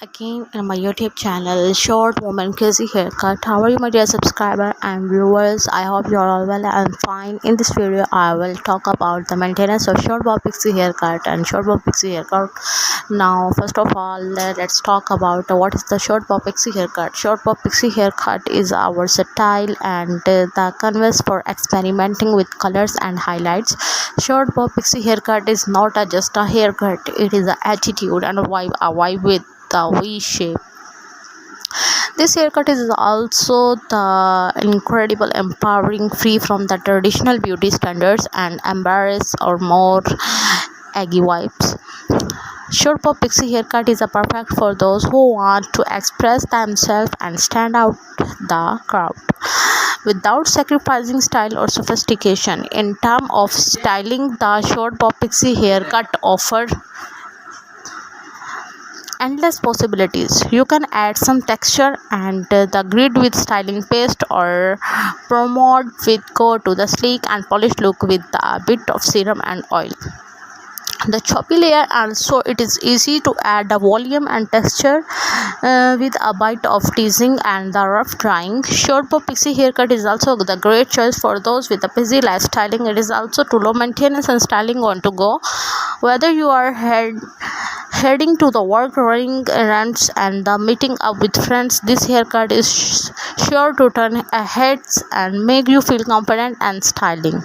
again in my YouTube channel, Short Woman Crazy Haircut. How are you, my dear subscriber and viewers? I hope you are all well and fine. In this video, I will talk about the maintenance of short bob pixie haircut and short bob pixie haircut. Now, first of all, let's talk about what is the short bob pixie haircut. Short bob pixie haircut is our style and the canvas for experimenting with colors and highlights. Short bob pixie haircut is not just a haircut; it is an attitude and a vibe with the V shape. This haircut is also the incredible empowering, free from the traditional beauty standards and embrace or more aggy vibes. Short bob pixie haircut is a perfect for those who want to express themselves and stand out the crowd without sacrificing style or sophistication. In terms of styling, the short bob pixie haircut offers endless possibilities. You can add some texture and the grid with styling paste, or promote with go to the sleek and polished look with a bit of serum and oil. The choppy layer also, it is easy to add the volume and texture with a bite of teasing and the rough drying. Short bob pixie haircut is also the great choice for those with a busy lifestyling. It is also too low maintenance and styling on to go. Whether you are heading to the work, running errands, and meeting up with friends, this haircut is sure to turn heads and make you feel confident and styling.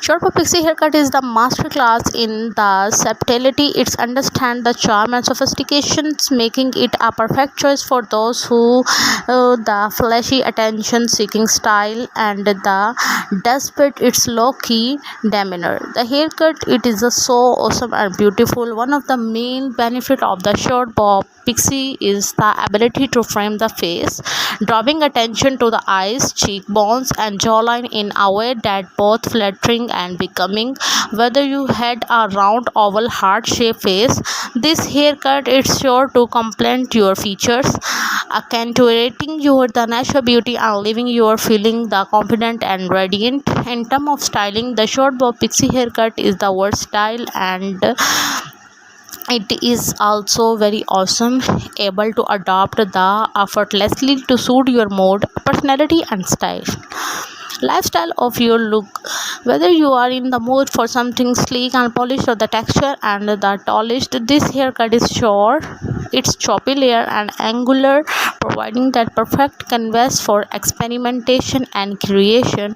Short bob pixie haircut is the masterclass in the subtlety. It understands the charm and sophistications, making it a perfect choice for those who the flashy attention-seeking style and the despite its low-key demeanor. The haircut, it is so awesome and beautiful. One of the main benefits of the short bob pixie is the ability to frame the face, drawing attention to the eyes, cheekbones, and jawline in a way that both flattering and becoming. Whether you had a round, oval, heart-shaped face, this haircut is sure to complement your features, accentuating your the natural beauty and leaving you feeling the confident and radiant. In terms of styling, the short bob pixie haircut is the versatile and it is also very awesome, able to adapt the effortlessly to suit your mood, personality, and style lifestyle of your look. Whether you are in the mood for something sleek and polished, or the texture and the polished, this haircut is short, it's choppy layer and angular, providing that perfect canvas for experimentation and creation.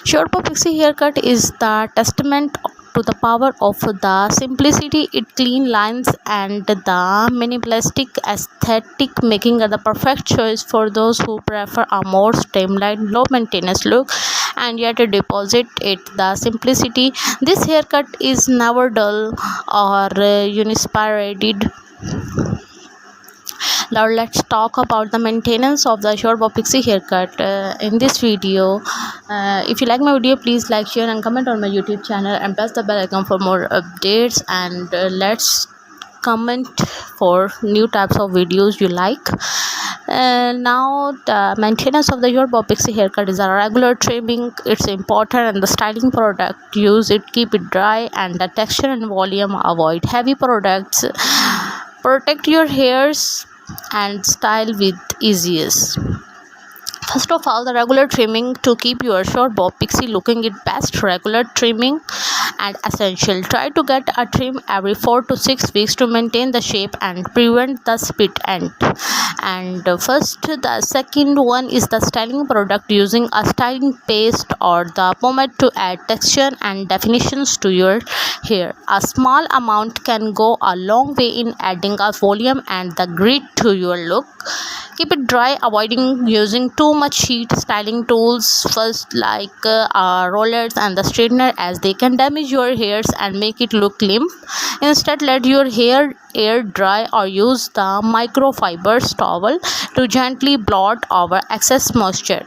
Short bob pixie haircut is the testament to the power of the simplicity, its clean lines, and the minimalistic aesthetic, making it the perfect choice for those who prefer a more streamlined, low maintenance look and yet deposit it the simplicity. This haircut is never dull or uninspired. Now let's talk about the maintenance of the short bob pixie haircut in this video. If you like my video, please like, share, and comment on my YouTube channel, and press the bell icon for more updates. And let's comment for new types of videos you like. Now the maintenance of the short bob pixie haircut is a regular trimming. It's important, and the styling product use it, keep it dry, and the texture and volume, avoid heavy products, protect your hairs, and style with ease. First of all, the regular trimming to keep your short bob pixie looking its best. Regular trimming and essential. Try to get a trim every 4 to 6 weeks to maintain the shape and prevent the split end. And first, the second one is the styling product, using a styling paste or the pomade to add texture and definitions to your hair. A small amount can go a long way in adding a volume and the grit to your look. Keep it dry, avoiding using too much heat. Styling tools first, like rollers and the straightener, as they can damage your hairs and make it look limp. Instead, let your hair air dry or use the microfiber towel to gently blot over excess moisture.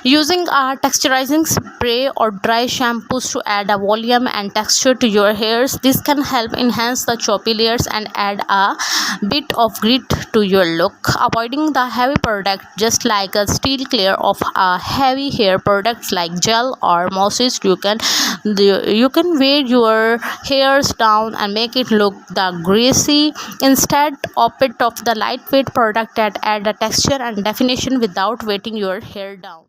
Using a texturizing spray or dry shampoos to add a volume and texture to your hairs. This can help enhance the choppy layers and add a bit of grit to your look. Avoiding the heavy product, just like a steer clear of a heavy hair products like gel or mousses. You can weigh your hairs down and make it look the greasy. Instead, opt of the lightweight product that add a texture and definition without weighting your hair down.